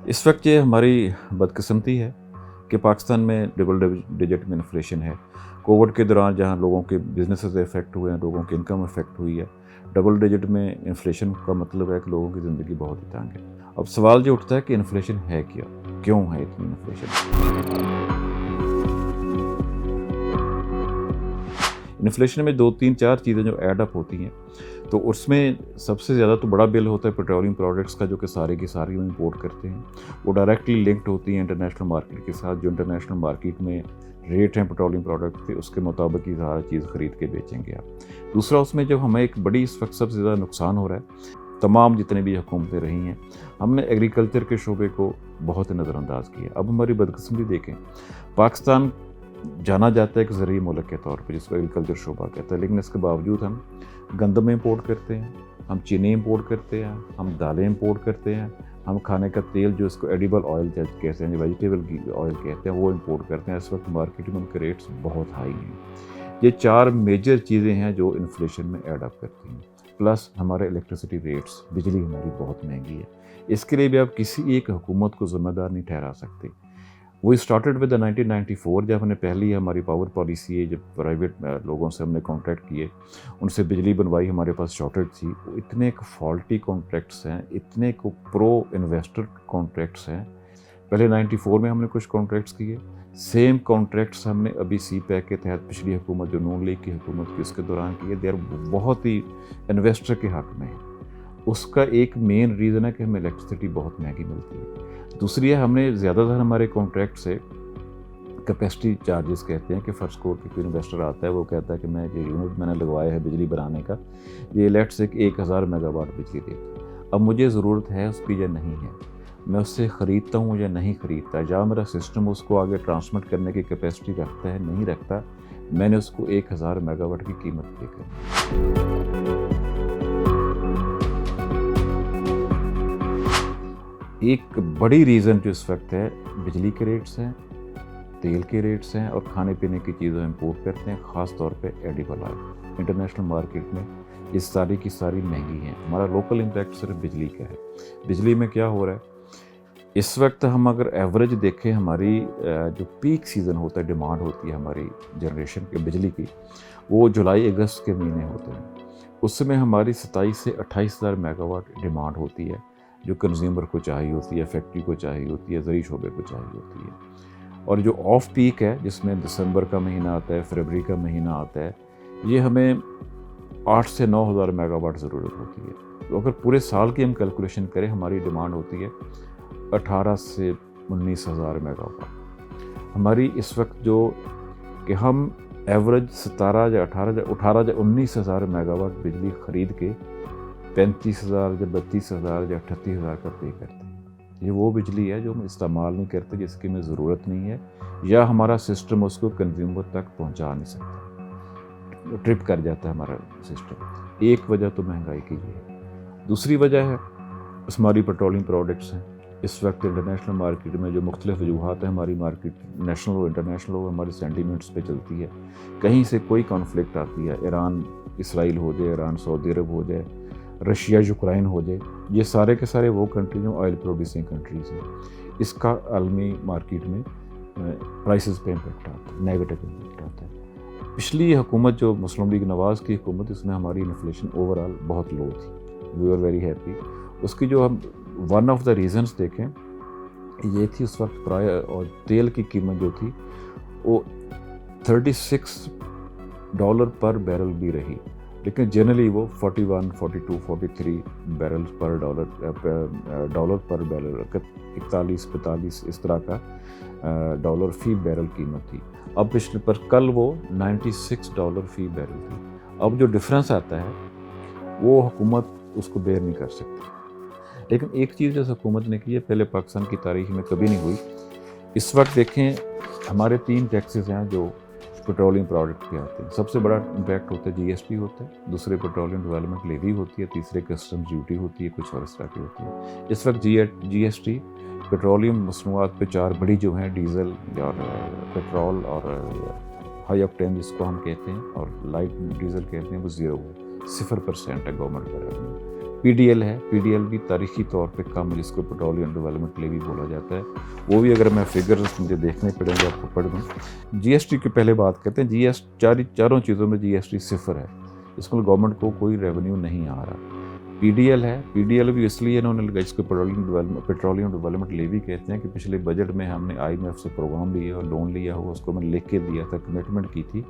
इस वक्त ये हमारी बदकिस्मती है कि पाकिस्तान में डबल डिजिट में इन्फ्लेशन है। कोविड के दौरान जहाँ लोगों के बिजनेसेस इफेक्ट हुए हैं, लोगों की इनकम इफेक्ट हुई है, डबल डिजिट में इन्फ्लेशन का मतलब है कि लोगों की ज़िंदगी बहुत ही तंग है। अब सवाल जो उठता है कि इन्फ्लेशन है क्या, क्यों है इतनी इन्फ्लेशन। इन्फ्लेशन में 2-3-4 चीज़ें जो ऐड अप होती हैं, तो उसमें सबसे ज़्यादा तो बड़ा बिल होता है पेट्रोलियम प्रोडक्ट्स का, जो कि सारी की सारी हम इंपोर्ट करते हैं। वो डायरेक्टली लिंक्ड होती हैं इंटरनेशनल मार्केट के साथ। जो इंटरनेशनल मार्केट में रेट हैं पेट्रोलियम प्रोडक्ट के, उसके मुताबिक ही सारा चीज़ ख़रीद के बेचेंगे आप। दूसरा, उसमें जो हमें एक बड़ी इस वक्त सबसे ज़्यादा नुकसान हो रहा है, तमाम जितने भी हुकूमतें रही हैं, हमने एग्रीकल्चर के शोबे को बहुत नज़रअंदाज किया। अब हमारी बदकिस्मती देखें, पाकिस्तान जाना जाता है एक ज़रिए मुल्क के तौर पे, जिसको एग्रीकल्चर शोबा कहता है, लेकिन इसके बावजूद हम गंदम इंपोर्ट करते हैं, हम चीनी इंपोर्ट करते हैं, हम दालें इंपोर्ट करते हैं, हम खाने का तेल जो इसको एडिबल ऑयल कहते हैं, जो वेजिटेबल ऑयल कहते हैं, वो इंपोर्ट करते हैं। इस वक्त मार्केट में उनके रेट्स बहुत हाई हैं। ये 4 मेजर चीज़ें हैं जो इन्फ्लेशन में ऐड अप करती हैं। प्लस हमारे इलेक्ट्रिसिटी रेट्स, बिजली हमारी बहुत महंगी है। इसके लिए भी आप किसी एक हुकूमत को ज़िम्मेदार नहीं ठहरा सकते। वी स्टार्टेड विद 1994, जब हमने पहली हमारी पावर पॉलिसी है, जब प्राइवेट लोगों से हमने कॉन्ट्रैक्ट किए, उनसे बिजली बनवाई, हमारे पास शॉर्टेज थी। इतने फॉल्टी कॉन्ट्रैक्ट्स हैं, इतने को प्रो इन्वेस्टर कॉन्ट्रैक्ट्स हैं। पहले 94 में हमने कुछ कॉन्ट्रैक्ट्स किए, सेम कॉन्ट्रैक्ट्स हमने अभी सी पैक के तहत पिछली हुकूमत, जो नून लीग की हुकूमत की, उसके दौरान किए। देर बहुत ही इन्वेस्टर के हक़ में है। उसका एक मेन रीज़न है कि हमें इलेक्ट्रिसिटी बहुत महंगी मिलती है। दूसरी है, हमने ज़्यादातर हमारे कॉन्ट्रैक्ट से कैपेसिटी चार्जेस कहते हैं कि फ़र्ज़ को कोई इन्वेस्टर आता है, वो कहता है कि मैं जो यूनिट मैंने लगवाया है बिजली बनाने का, ये लेट्स से 1000 मेगावाट बिजली देता। अब मुझे ज़रूरत है उसकी या नहीं है, मैं उससे ख़रीदता हूँ या नहीं ख़रीदता, या मेरा सिस्टम उसको आगे ट्रांसमिट करने की कैपेसिटी रखता है नहीं रखता, मैंने उसको 1000 मेगावाट की कीमत पे करनी। एक बड़ी रीज़न जो इस वक्त है, बिजली के रेट्स हैं, तेल के रेट्स हैं, और खाने पीने की चीज़ें इंपोर्ट करते हैं, ख़ास तौर पे एडिबल ऑयल। इंटरनेशनल मार्केट में ये सारी की सारी महंगी हैं। हमारा लोकल इम्पैक्ट सिर्फ बिजली का है। बिजली में क्या हो रहा है इस वक्त, हम अगर एवरेज देखें, हमारी जो पीक सीज़न होता है, डिमांड होती है हमारी जनरेशन के बिजली की, वो जुलाई अगस्त के महीने होते हैं। उस समय हमारी 27 से 28,000 मेगावाट डिमांड होती है, जो कंज्यूमर को चाहिए होती है, फैक्ट्री को चाहिए होती है, ज़रूरी शोबे को चाहिए होती है। और जो ऑफ पीक है, जिसमें दिसंबर का महीना आता है, फरवरी का महीना आता है, ये हमें 8 से 9,000 मेगावाट ज़रूरत होती है। तो अगर पूरे साल की हम कैलकुलेशन करें, हमारी डिमांड होती है 18 से 19,000 मेगावाट। हमारी इस वक्त जो कि हम एवरेज 17 या 18 या 19,000 मेगावाट बिजली ख़रीद के 35,000 या 32,000 या 38,000 का पे करते हैं। ये वो बिजली है जो हम इस्तेमाल नहीं करते, जिसकी हमें ज़रूरत नहीं है, या हमारा सिस्टम उसको कंज्यूमर तक पहुंचा नहीं सकता, ट्रिप कर जाता है हमारा सिस्टम। एक वजह तो महंगाई की है। दूसरी वजह है हमारी पेट्रोलियम प्रोडक्ट्स हैं। इस वक्त इंटरनेशनल मार्केट में जो मुख्तलिफ वजूहात हैं, हमारी मार्केट नेशनल हो इंटरनेशनल हो, हमारी सेंटीमेंट्स पे चलती है। कहीं से कोई कॉन्फ्लिक्ट आती है, ईरान इसराइल हो जाए, ईरान सऊदी अरब हो जाए, रशिया यूक्रेन हो जाए, ये सारे के सारे वो कंट्री जो ऑयल प्रोड्यूसिंग कंट्रीज़ हैं, इसका आलमी मार्केट में प्राइसेस पे इम्पेक्ट आता है, नेगेटिव इम्पेक्ट आता है। पिछली हुकूमत जो मुस्लिम लीग नवाज़ की हुकूमत, इसमें हमारी इन्फ्लेशन ओवरऑल बहुत लो थी, वी आर वेरी हैप्पी। उसकी जो हम वन ऑफ द रीज़न्स देखें, ये थी उस वक्त और तेल की कीमत जो थी वो $36 पर बैरल भी रही, लेकिन जनरली वो 41, 42, 43 बैरल पर डॉलर पर बैरल, 41, 45 इस तरह का डॉलर फ़ी बैरल कीमत थी। अब पिछले पर कल वो $96 फ़ी बैरल थी। अब जो डिफरेंस आता है वो हुकूमत उसको बेयर नहीं कर सकती। लेकिन एक चीज़ जो हुकूमत ने की है, पहले पाकिस्तान की तारीख में कभी नहीं हुई। इस वक्त देखें, हमारे 3 टैक्सेस हैं जो पेट्रोलियम प्रोडक्ट पे आते हैं। सबसे बड़ा इम्पैक्ट होता है जीएसटी होता है, दूसरे पेट्रोलियम डेवलपमेंट लेवी होती है, तीसरे कस्टम्स ड्यूटी होती है, कुछ और इस तरह की होती है। इस वक्त जीएसटी पेट्रोलियम मसनूआत पे 4 बड़ी जो हैं, डीज़ल और पेट्रोल और हाई ऑक्टेन जिसको हम कहते हैं, और लाइट डीज़ल कहते हैं, वो 0% है गवर्नमेंट पर। PDL है, PDL भी तारीखी तौर पे कम, जिसको पेट्रोलियम डेवलपमेंट लेवी बोला जाता है, वो भी अगर मैं फिगर्स मुझे देखने पड़ेंगे आपको पढ़ दूँ। GST की पहले बात करते हैं। चारों चीज़ों में GST सिफर है, इसमें गवर्नमेंट को कोई रेवेन्यू नहीं आ रहा। PDL है, PDL भी इसलिए इन्होंने लगाई, इसको पेट्रोलियम डेवलपमेंट लेवी कहते हैं, कि पिछले बजट में हमने IMF से प्रोग्राम लिया और लोन लिया हो, उसको मैंने लिख के दिया था, कमिटमेंट की थी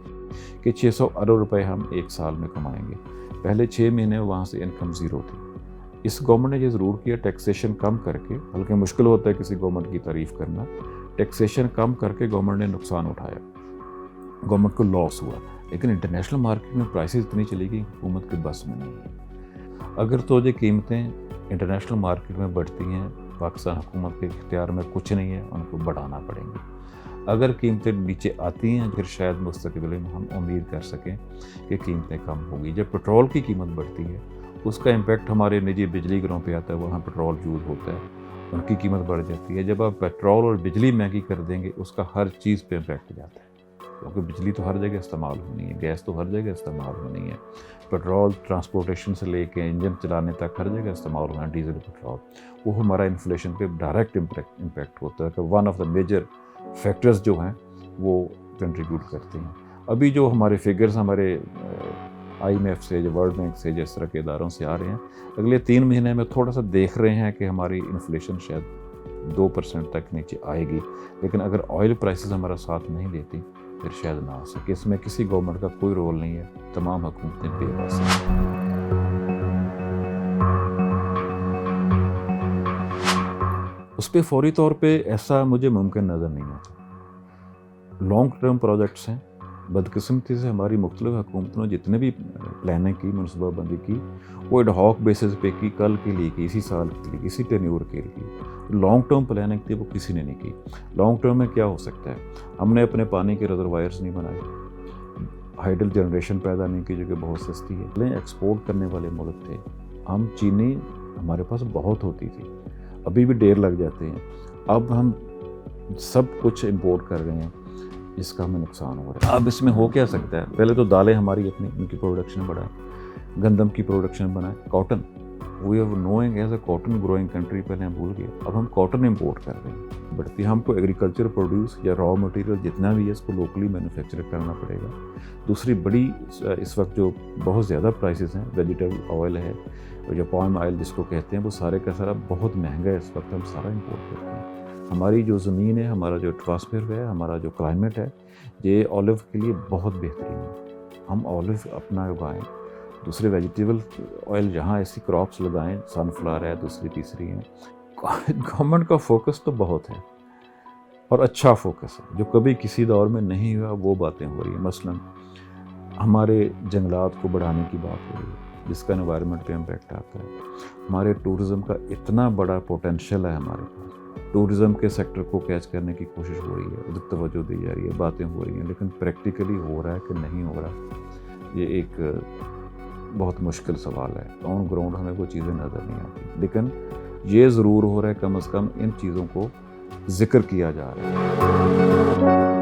कि 600 अरब रुपए हम एक साल में कमाएंगे। पहले 6 महीने वहाँ से इनकम ज़ीरो थी। इस गवर्नमेंट ने ये ज़रूर किया, टैक्सेशन कम करके, बल्कि मुश्किल होता है किसी गवर्नमेंट की तारीफ़ करना, टैक्सेशन कम करके गवर्नमेंट ने नुकसान उठाया, गवर्नमेंट को लॉस हुआ। लेकिन इंटरनेशनल मार्केट में प्राइसेस इतनी चली गई, हुकूमत के बस में नहीं है। अगर तो ये कीमतें इंटरनेशनल मार्केट में बढ़ती हैं, पाकिस्तान हुकूमत के इख्तियार में कुछ नहीं है, उनको बढ़ाना पड़ेंगे। अगर कीमतें नीचे आती हैं, फिर शायद मुस्तकबिल में हम उम्मीद कर सकें कि कीमतें कम होगी। जब पेट्रोल की कीमत बढ़ती है, उसका इम्पैक्ट हमारे निजी बिजली घरों पे आता है, वहाँ पेट्रोल यूज़ होता है, उनकी कीमत बढ़ जाती है। जब आप पेट्रोल और बिजली महंगी कर देंगे, उसका हर चीज़ पे इम्पैक्ट जाता है, क्योंकि बिजली तो हर जगह इस्तेमाल होनी है, गैस तो हर जगह इस्तेमाल होनी है, पेट्रोल ट्रांसपोर्टेशन से लेके इंजन चलाने तक हर जगह इस्तेमाल होना है, डीजल पेट्रोल। वो हमारा इन्फ्लेशन पे डायरेक्ट इम्पैक्ट होता है, कि one of the major factors जो हैं वो कंट्रीब्यूट करते हैं। अभी जो हमारे फिगर्स हमारे IMF से, जो वर्ल्ड बैंक से, जिस तरह के इदारों से आ रहे हैं, अगले 3 महीने में थोड़ा सा देख रहे हैं कि हमारी इन्फ्लेशन शायद 2% तक नीचे आएगी। लेकिन अगर ऑयल प्राइसेस हमारा साथ नहीं देती, फिर शायद ना आ सके। इसमें किसी गवर्नमेंट का कोई रोल नहीं है, तमाम हुकूमतें बेबस हैं। उस पर फौरी तौर पे ऐसा मुझे मुमकिन नज़र नहीं आता। लॉन्ग टर्म प्रोजेक्ट्स हैं। बदकिस्मती से हमारी मुख्तलिफ हुकूमतों ने जितने भी प्लानिंग की, मनसूबाबंदी की, वो एडहॉक बेसिस पे की, कल के लिए की, इसी साल के लिए, इसी टेन्योर के लिए। लॉन्ग टर्म प्लानिंग थी, वो किसी ने नहीं की। लॉन्ग टर्म में क्या हो सकता है? हमने अपने पानी के रिजर्वायर्स नहीं बनाए, हाइडल जनरेशन पैदा नहीं की, जो कि बहुत सस्ती है। एक्सपोर्ट करने वाले मुल्क थे हम, चीनी हमारे पास बहुत होती थी, अभी भी ढेर लग जाते हैं। अब हम सब कुछ इंपोर्ट कर रहे हैं, जिसका हमें नुकसान हो रहा है। अब इसमें हो क्या सकता है? पहले तो दालें हमारी अपनी, उनकी प्रोडक्शन बढ़ाए, गंदम की प्रोडक्शन बनाए, cotton, we are knowing as a cotton growing country, पहले हम भूल गए। अब हम कॉटन इंपोर्ट कर रहे हैं, बढ़ती है। हमको एग्रीकल्चर प्रोड्यूस या रॉ मटेरियल जितना भी है, इसको लोकली मैन्युफैक्चर करना पड़ेगा। दूसरी बड़ी, इस वक्त जो बहुत ज़्यादा प्राइसेस हैं, वेजिटेबल ऑयल है और जो पाम ऑयल जिसको कहते हैं, वो सारे का सारा बहुत महंगा है। इस वक्त हम सारा इंपोर्ट करते हैं। हमारी जो ज़मीन है, हमारा जो एटमॉस्फेयर है, हमारा जो क्लाइमेट है, ये ऑलिव के लिए बहुत बेहतरीन है। हम ऑलिव अपना उगाएं, दूसरे वेजिटेबल ऑयल जहाँ ऐसी क्रॉप्स लगाएं, सनफ्लावर है, दूसरी तीसरी है। गवर्नमेंट का फोकस तो बहुत है और अच्छा फोकस है, जो कभी किसी दौर में नहीं हुआ। वो बातें हो रही हैं, मसलन हमारे जंगलात को बढ़ाने की बात हो रही है, जिसका एनवायरनमेंट पे इम्पैक्ट आता है। हमारे टूरिज़म का इतना बड़ा पोटेंशियल है हमारे पास, टूरिज़म के सेक्टर को कैच करने की कोशिश हो रही है, उधर तवज्जो दी जा रही है, बातें हो रही हैं, लेकिन प्रैक्टिकली हो रहा है कि नहीं हो रहा, ये एक बहुत मुश्किल सवाल है। ऑन ग्राउंड हमें वो चीज़ें नज़र नहीं आती, लेकिन ये ज़रूर हो रहा है, कम से कम इन चीज़ों को जिक्र किया जा रहा है।